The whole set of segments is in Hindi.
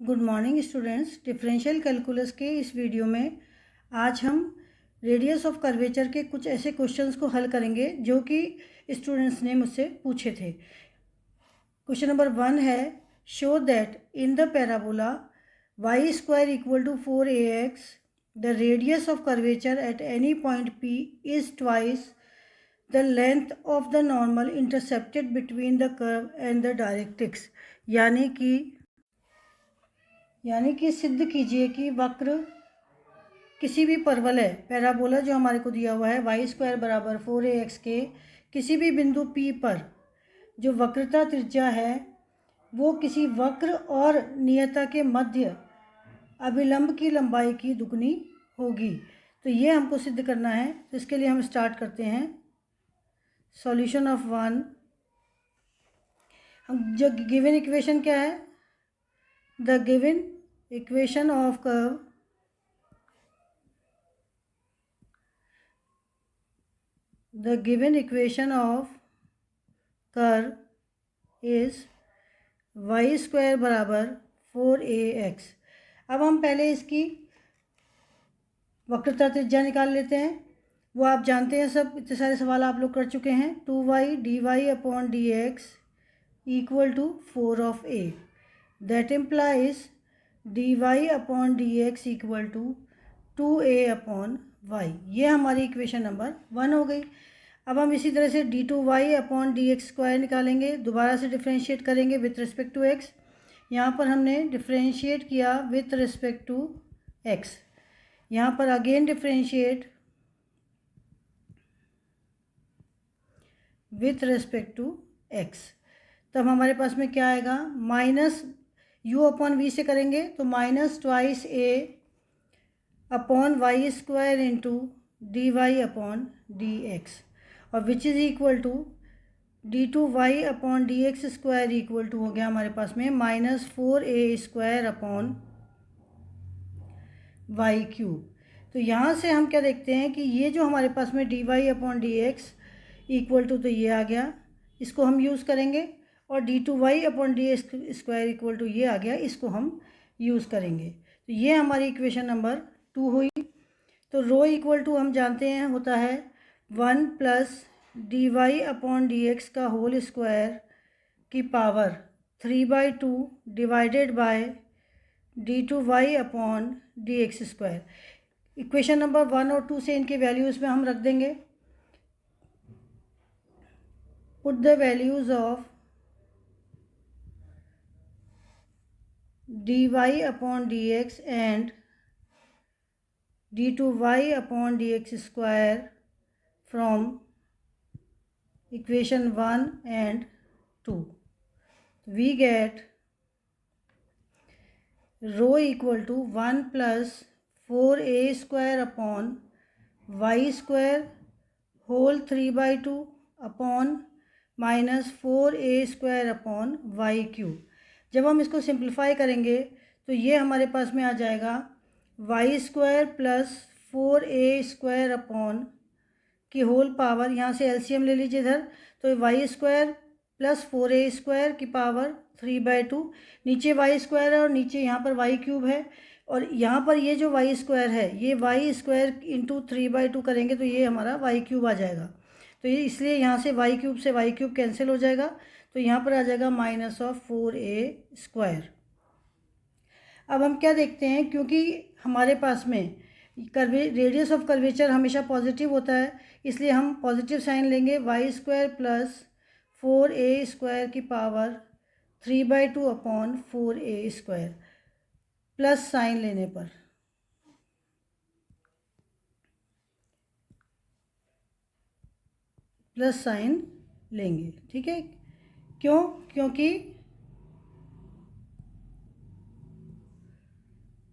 Good morning students. Differential calculus के इस वीडियो में आज हम रेडियस ऑफ कर्वेचर के कुछ ऐसे क्वेश्चंस को हल करेंगे जो कि स्टूडेंट्स ने मुझसे पूछे थे। क्वेश्चन नंबर 1 है, show that in the parabola y square equal to 4ax the radius of curvature at any point p is twice the length of the normal intercepted between the curve and the directrix. यानी कि सिद्ध कीजिए कि वक्र किसी भी परवलय पैराबोला जो हमारे को दिया हुआ है y स्क्वायर बराबर 4ax के किसी भी बिंदु P पर जो वक्रता त्रिज्या है वो किसी वक्र और नियता के मध्य अभिलंब की लंबाई की दुगनी होगी। तो ये हमको सिद्ध करना है। तो इसके लिए हम स्टार्ट करते हैं। सॉल्यूशन ऑफ 1, हम जो गिवन इक्वेशन क्या है, the given equation of curve is y square बराबर 4ax। अब हम पहले इसकी वक्रता त्रिज्या निकाल लेते हैं। वो आप जानते हैं, सब इतने सारे सवाल आप लोग कर चुके हैं। 2y dy upon dx equal to 4 of a, that implies dy upon dx equal to 2a upon y। ये हमारी इक्वेशन नंबर 1 हो गई। अब हम इसी तरह से d2y अपॉन dx स्क्वायर निकालेंगे, दोबारा से डिफ्रेंशिएट करेंगे विथ रिस्पेक्ट टू x। यहाँ पर हमने डिफ्रेंशिएट किया विथ रिस्पेक्ट टू x, यहाँ पर again differentiate with respect to x। तब हमारे पास में क्या आएगा, माइनस u अपॉन v से करेंगे तो minus twice a upon Y square into D Y upon D x, और which is equal to d2y upon D x square equal to हो गया हमारे पास में minus 4a square upon Y cube. तो यहाँ से हम क्या देखते हैं कि ये जो हमारे पास में dy upon D x equal to, तो ये आ गया, इसको हम यूज़ करेंगे, और d2y upon D x square equal to ये आ गया, इसको हम यूज़ करेंगे। तो ये हमारी इक्वेशन नंबर 2 हुई। तो रो इक्वल टू हम जानते हैं होता है 1 plus dy upon D x का होल स्क्वायर की power 3/2 divided by d2y upon D x square. Equation number 1 और 2 से इनके वैल्यूज़ में हम रख देंगे। Put the values of dy upon D x and d2y upon dx square from equation 1 and 2. We get rho equal to 1 plus 4a square upon y square whole 3/2 upon minus 4a square upon y cube। जब हम इसको सिंप्लीफाई करेंगे तो ये हमारे पास में आ जाएगा y square plus 4a square upon की होल पावर, यहाँ से एलसीएम ले लीजिए इधर, तो y square plus 4a square की पावर 3/2, नीचे वाई स्क्वायर है और नीचे यहाँ पर वाई क्यूब है, और यहाँ पर ये जो वाई स्क्वायर है ये वाई स्क्वायर इंटू 3/2 करेंगे तो ये हमारा वाई क्यूब आ जाएगा। तो ये इसलिए यहाँ से वाई क्यूब से वाई क्यूब कैंसिल हो जाएगा, तो यहाँ पर आ जाएगा माइनस ऑफ 4a स्क्वायर। अब हम क्या देखते हैं, क्योंकि हमारे पास में रेडियस ऑफ कर्वेचर हमेशा पॉजिटिव होता है, इसलिए हम पॉजिटिव साइन लेंगे। Y square plus 4a square की power 3/2 upon 4a square, plus sign लेने पर प्लस साइन लेंगे, ठीक है। क्यों? क्योंकि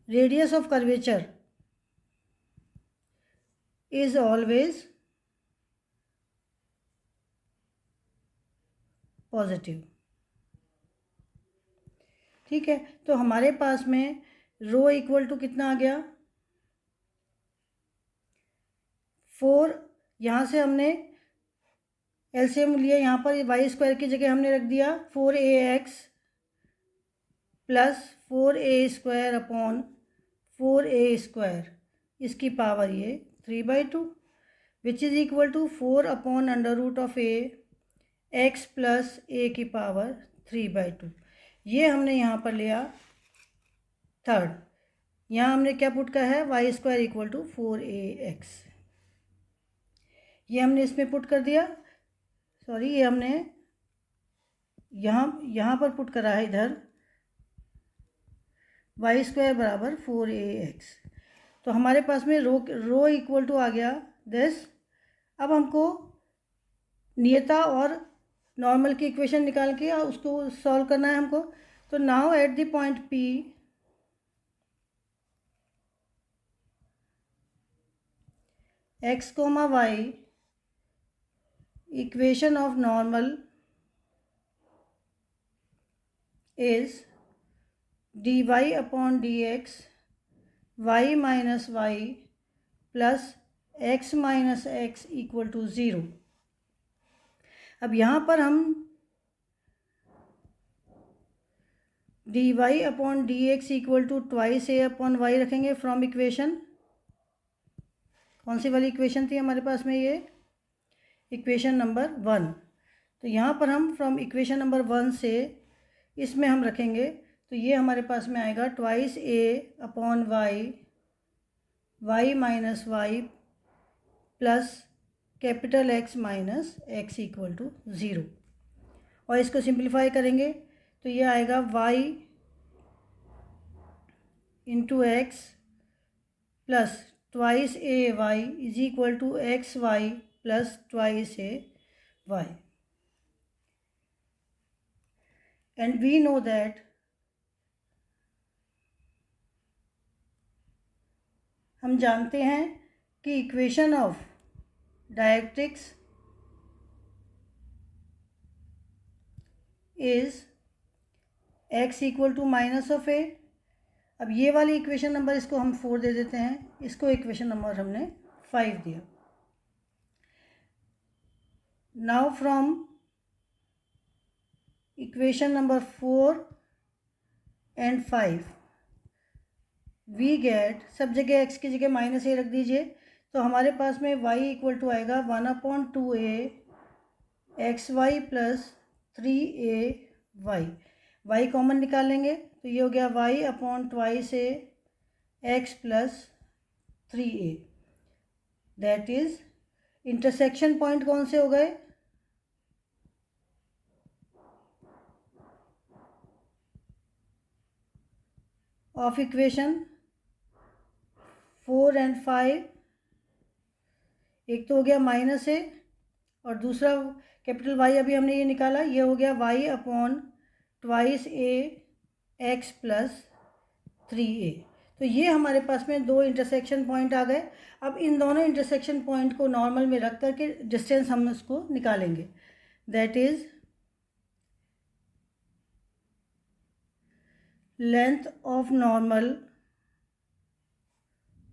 radius of curvature is always positive, ठीक है। तो हमारे पास में रो इक्वल टू कितना आ गया, 4, यहाँ से हमने एलसीएम लिया, यहाँ पर वाई स्क्वायर की जगह हमने रख दिया 4ax plus 4a² upon 4a², इसकी पावर ये 3/2, which is equal to 4 upon under root of a x plus a की पावर 3/2। ये हमने यहाँ पर लिया थर्ड। यहाँ हमने क्या पुट का है, y² इक्वल टू 4ax, ये हमने इसमें पुट कर दिया। सॉरी, ये हमने यहाँ पर पुट करा है इधर y² बराबर 4ax। तो हमारे पास में रो इक्वल टू आ गया दिस। अब हमको नियता और नॉर्मल की इक्वेशन निकाल के उसको सॉल्व करना है हमको। तो now at the point P x, y, equation of normal is dy upon dx y minus y plus x minus x equal to 0। अब यहाँ पर हम dy upon dx equal to twice a upon y रखेंगे फ्रॉम इक्वेशन, कौन सी वाली इक्वेशन थी हमारे पास में, ये इक्वेशन नंबर 1। तो यहाँ पर हम फ्रॉम इक्वेशन नंबर 1 से इसमें हम रखेंगे, तो ये हमारे पास में आएगा twice a upon y minus y plus capital X minus x equal to 0। और इसको सिंप्लीफाई करेंगे तो ये आएगा y into x plus twice a y is equal to x y plus twice a y। And we know that हम जानते हैं कि equation of directrix is x equal to minus of a। अब ये वाली इक्वेशन नंबर इसको हम 4 दे देते हैं, इसको इक्वेशन नंबर हमने 5 दिया। Now from equation number 4 and 5 we get, सब जगह x की जगह माइनस a रख दीजिए, तो हमारे पास में y इक्वल टू आएगा 1/2a xy plus 3ay। y common निकाल लेंगे तो ये हो गया y upon twice a x plus 3a। That is intersection point कौन से हो गए, ऑफ इक्वेशन 4 एंड 5। एक तो हो गया माइनस a और दूसरा कैपिटल Y अभी हमने ये निकाला, ये हो गया y upon twice a x plus 3a। तो ये हमारे पास में दो इंटरसेक्शन पॉइंट आ गए। अब इन दोनों इंटरसेक्शन पॉइंट को नॉर्मल में रख करके डिस्टेंस हम उसको निकालेंगे। That is length of normal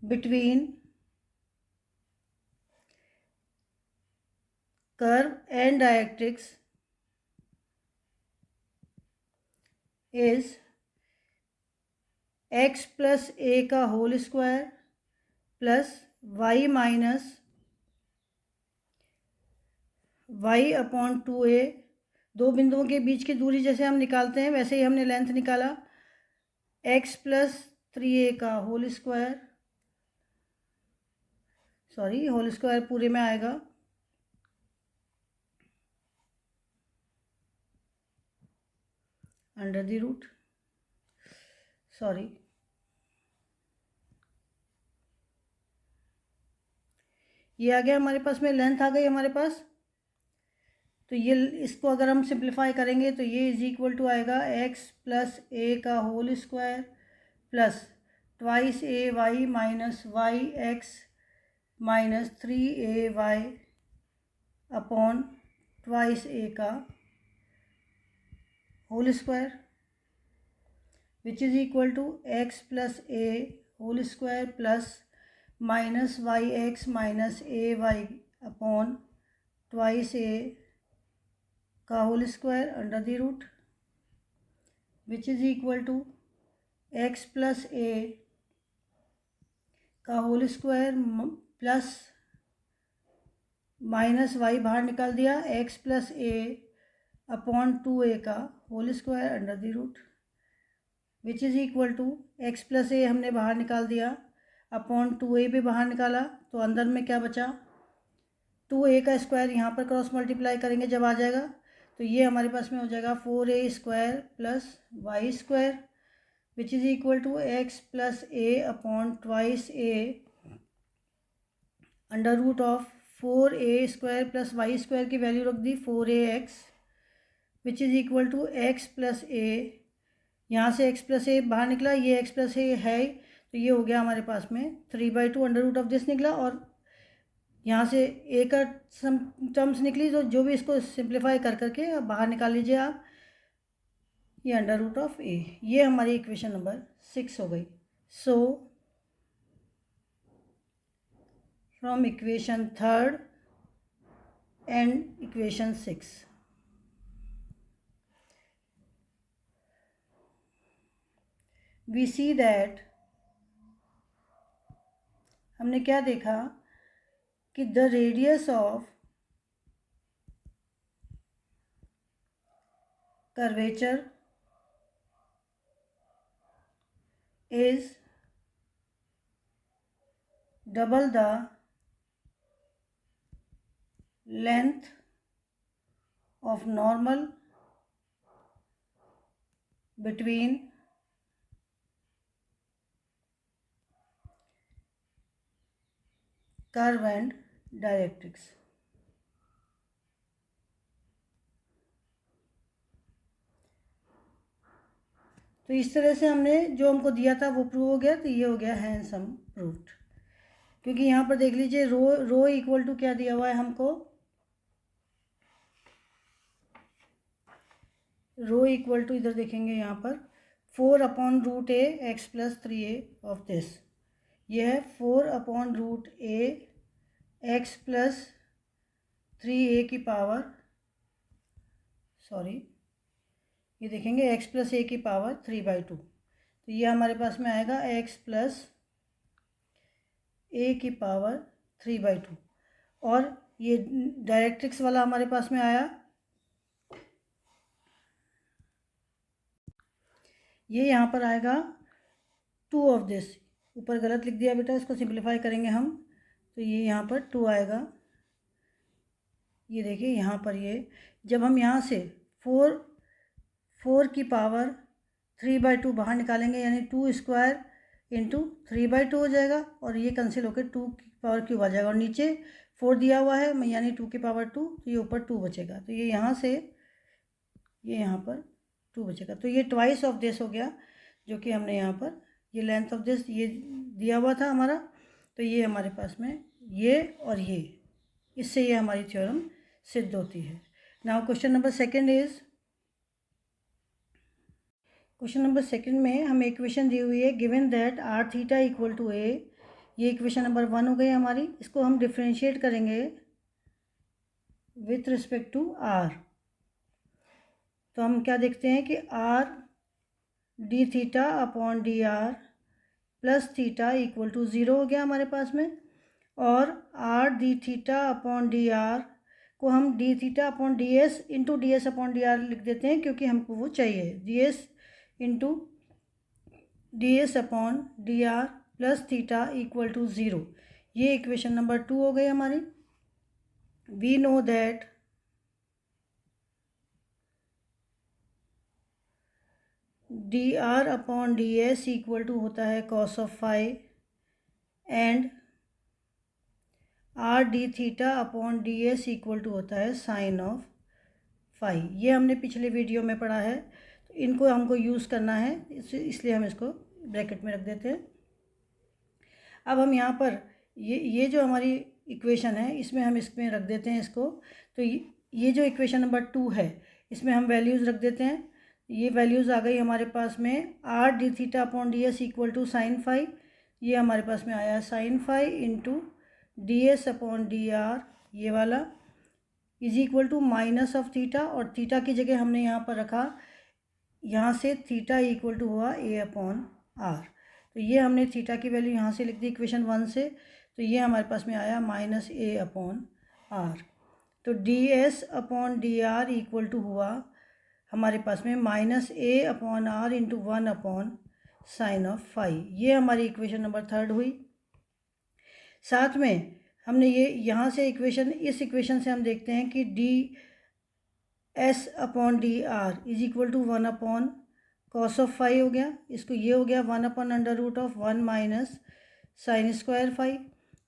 between curve and directrix is x plus a का whole square plus y minus y upon 2a। दो बिंदुओं के बीच की दूरी जैसे हम निकालते हैं वैसे ही हमने लेंथ निकाला, x प्लस 3a का whole square, sorry whole square पूरे में आएगा, अंडर द रूट, सॉरी ये आ गया हमारे पास में, लेंथ आ गई हमारे पास। तो ये इसको अगर हम सिंप्लीफाई करेंगे तो ये इज इक्वल टू आएगा x प्लस a का whole square plus twice a y minus Y X minus 3ay upon twice a का whole square which is equal to x plus a whole square plus minus Y X minus A Y upon twice a का whole square under the root. Which is equal to X plus A का whole square plus minus Y बाहर निकाल दिया, x plus A upon 2a का whole square under the root, which is equal to X plus A हमने बाहर निकाल दिया, अपॉन 2a भी बाहर निकाला, तो अंदर में क्या बचा, 2a का स्क्वायर यहाँ पर क्रॉस मल्टीप्लाई करेंगे जब आ जाएगा, तो ये हमारे पास में हो जाएगा 4a square plus Y square which is equal to X plus A upon twice A under root of 4a square plus Y square की वैल्यू रख दी 4ax which is equal to X plus A, यहाँ से x प्लस ए बाहर निकला, ये x प्लस ए है, तो ये हो गया हमारे पास में 3/2 अंडर रूट ऑफ दिस निकला, और यहाँ से ए का सम टर्म्स निकली, तो जो भी इसको सिंप्लीफाई कर करके बाहर निकाल लीजिए आप, ये अंडर रूट ऑफ ए, ये हमारी इक्वेशन नंबर 6 हो गई। So from equation 3rd and equation 6 we see that, हमने क्या देखा कि the radius of curvature is double the length of normal between curve and directrix. तो इस तरह से हमने जो हमको दिया था वो प्रूव हो गया, तो ये हो गया हैंडसम प्रूव्ड, क्योंकि यहाँ पर देख लीजिए रो इक्वल टू क्या दिया हुआ है हमको, रो इक्वल टू इधर देखेंगे यहाँ पर 4/√a x plus 3a of this, ये है 4/√a x प्लस 3a की पावर, सॉरी ये देखेंगे x प्लस a की पावर 3/2, तो ये हमारे पास में आएगा x प्लस a की पावर 3/2, और ये डायरेक्ट्रिक्स वाला हमारे पास में आया, ये यहाँ पर आएगा 2 ऑफ दिस, ऊपर गलत लिख दिया बेटा, इसको सिंप्लीफाई करेंगे हम, तो ये यहाँ पर 2 आएगा, ये देखिए यहाँ पर ये जब हम यहाँ से 4 की पावर 3/2 बाहर निकालेंगे, यानी 2 स्क्वायर इंटू 3/2 हो जाएगा, और ये कैंसिल होकर 2 की पावर क्यूब आ जाएगा, और नीचे 4 दिया हुआ है यानी 2 की पावर 2, तो ये ऊपर 2 बचेगा, तो ये यहाँ से ये यहाँ पर 2 बचेगा, तो ये ट्वाइस ऑफ दिस हो गया, जो कि हमने यहाँ पर ये लेंथ ऑफ दिस ये दिया हुआ था हमारा, तो ये हमारे पास में ये और ये, इससे ये हमारी थ्योरम सिद्ध होती है। Now question number 2 is, question number 2 में हमें इक्वेशन दी हुई है, given that r theta equal to a, ये इक्वेशन नंबर 1 हो गई हमारी, इसको हम डिफ्रेंशिएट करेंगे विथ रिस्पेक्ट टू r, तो हम क्या देखते हैं कि r d theta upon d r plus theta equal to 0 हो गया हमारे पास में, और r d theta upon d r को हम d theta upon d s into d s upon d r लिख देते हैं, क्योंकि हमको वो चाहिए, d s into d s upon d r plus theta equal to 0, ये इक्वेशन नंबर 2 हो गई हमारी। We know that D R upon d s equal to होता है cos of phi, and r d theta upon d s equal to होता है साइन ऑफ फाई, ये हमने पिछले वीडियो में पढ़ा है, तो इनको हमको यूज़ करना है, इसलिए हम इसको ब्रैकेट में रख देते हैं। अब हम यहाँ पर ये जो हमारी इक्वेशन है, इसमें हम इसमें रख देते हैं इसको, तो ये जो इक्वेशन नंबर 2 है, इसमें हम वैल्यूज़ रख देते हैं, ये वैल्यूज़ आ गई हमारे पास में, r d theta upon d s equal to sine phi, ये हमारे पास में आया sine phi into d s upon d r, ये वाला is equal to minus of theta, और थीटा की जगह हमने यहाँ पर रखा यहाँ से थीटा इक्वल टू हुआ ए अपॉन आर। तो ये हमने थीटा की वैल्यू यहाँ से लिख दी इक्वेशन 1 से, तो ये हमारे पास में आया माइनस ए अपॉन आर। तो d s upon d r equal to हुआ हमारे पास में minus A upon r into 1 upon sine of phi. ये हमारी इक्वेशन नंबर 3 हुई। साथ में हमने ये यहाँ से इस इक्वेशन से हम देखते हैं कि d s upon d r is equal to 1 upon cos of phi हो गया। इसको ये हो गया 1 upon under root of 1 minus sine square phi.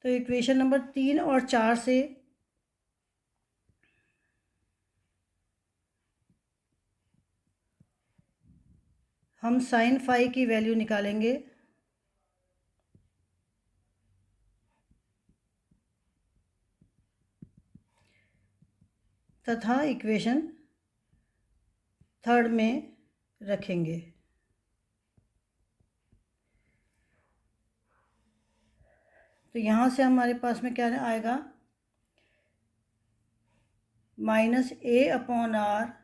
तो इक्वेशन नंबर 3 और 4 से हम साइन फाई की वैल्यू निकालेंगे। तथा इक्वेशन 3 में रखेंगे। तो यहाँ से हमारे पास में क्या आएगा, minus A upon R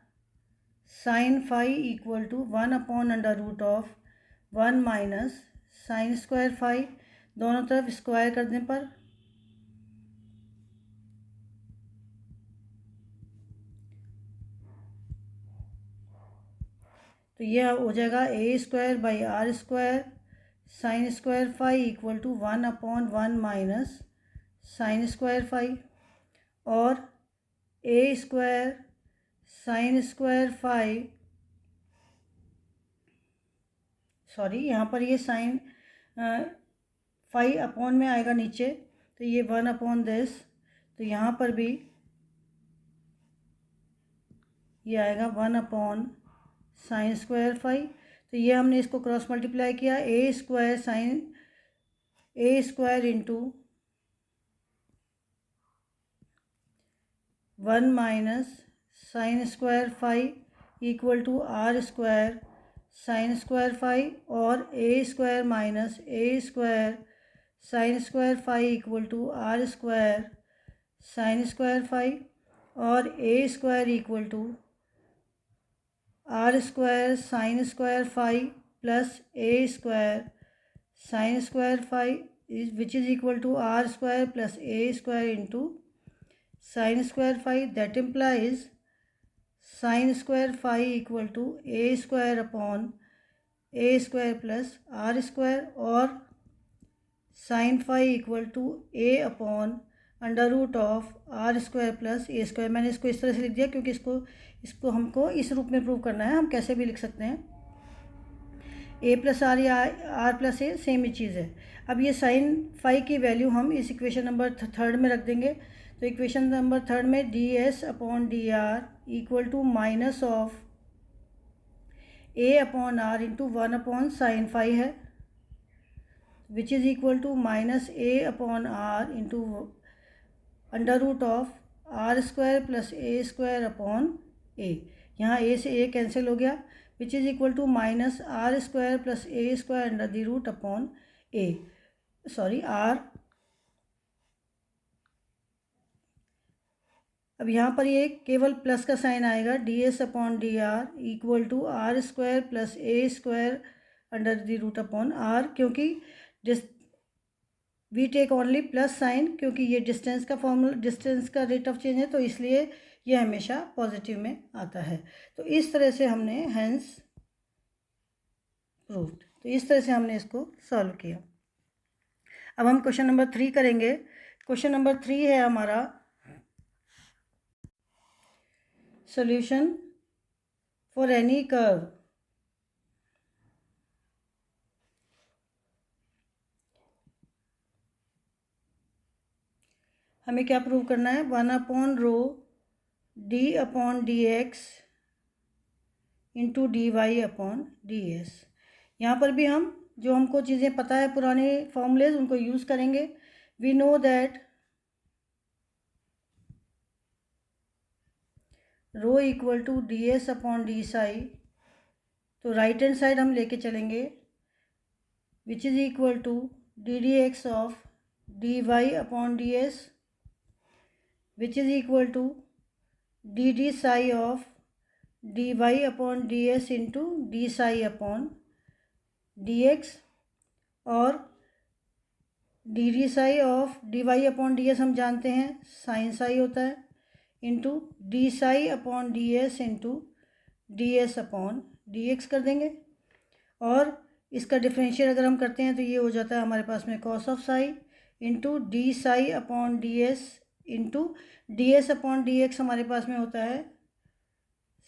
sine phi equal to 1 upon under root of 1 minus sine square phi. दोनों तरफ स्क्वायर करने पर तो ये हो जाएगा A square by R square sine square phi equal to 1 upon 1 minus sine square phi, और A square sine square phi, sorry यहाँ पर ये साइन फाई अपॉन में आएगा नीचे, तो ये 1 अपॉन दिस, तो यहाँ पर भी ये आएगा 1 अपॉन साइन स्क्वायर फाई। तो ये हमने इसको क्रॉस मल्टीप्लाई किया, A square into 1 minus sine square phi equal to are square sine square phi, और A square minus A square sine square phi equal to are square sine square phi, और A square equal to are square sine square phi plus A square sine square phi which is equal to are square plus A square into sine square phi. That implies sine square phi equal to a square upon a square plus r square, और sine phi equal to a upon under root of r square plus A square. मैंने इसको इस तरह से लिख दिया क्योंकि इसको हमको इस रूप में प्रूव करना है। हम कैसे भी लिख सकते हैं, ए प्लस आर या आर प्लस ए सेम ही चीज़ है। अब ये साइन फाई की वैल्यू हम इस इक्वेशन नंबर 3 में रख देंगे। तो इक्वेशन नंबर 3 में d s upon d r equal to minus of a upon r into 1 upon sine phi है, which is equal to minus A upon r into under root of r square plus A square upon a. यहाँ ए से ए कैंसिल हो गया, which is equal to minus r square plus A square under the root upon r. अब यहाँ पर ये केवल प्लस का साइन आएगा, d s upon d r equal to are square plus A square under the root upon r, क्योंकि we take only plus sine, क्योंकि ये डिस्टेंस का रेट ऑफ चेंज है, तो इसलिए ये हमेशा पॉजिटिव में आता है। तो इस तरह से हमने हेंस प्रूव्ड, तो इस तरह से हमने इसको सॉल्व किया। अब हम क्वेश्चन नंबर 3 करेंगे। क्वेश्चन नंबर 3 है हमारा सॉल्यूशन फॉर एनी कर्व हमें क्या प्रूव करना है, 1 upon rho d upon D x into D Y upon d s. यहाँ पर भी हम जो हमको चीज़ें पता है पुराने फॉर्मूलेज उनको यूज़ करेंगे। We know that rho equal to d s upon d psi, तो राइट हैंड साइड हम लेके चलेंगे, which is equal to d d x of d Y upon d s, which is equal to d d psi of d Y upon d s into d psi upon D x, और d d psi of d Y upon d s हम जानते हैं साइन साई होता है, into d psi upon d s into d s upon D x कर देंगे। और इसका डिफरेंशियल अगर हम करते हैं तो ये हो जाता है हमारे पास में cos of Sai into d psi upon d s into d s upon D x हमारे पास में होता है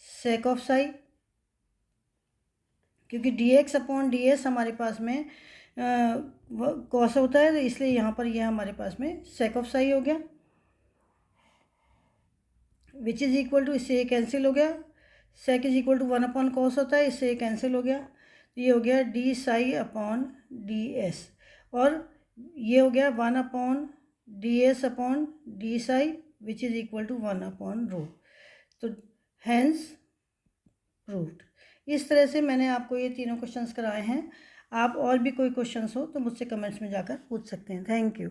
सेक ऑफ साई, क्योंकि D x upon d S हमारे पास में कॉस होता है, तो इसलिए यहाँ पर यह हमारे पास में सेक ऑफ साई हो गया, विच इज़ इक्वल टू, इससे ये कैंसिल हो गया, sec is equal to 1 upon cos होता है, इससे ये कैंसिल हो गया, तो ये हो गया d psi upon d s, और ये हो गया 1 upon d s upon d psi which is equal to 1 upon rho. तो हैंस प्रूव्ड। इस तरह से मैंने आपको ये तीनों क्वेश्चंस कराए हैं। आप और भी कोई क्वेश्चंस हो तो मुझसे कमेंट्स में जाकर पूछ सकते हैं। Thank you.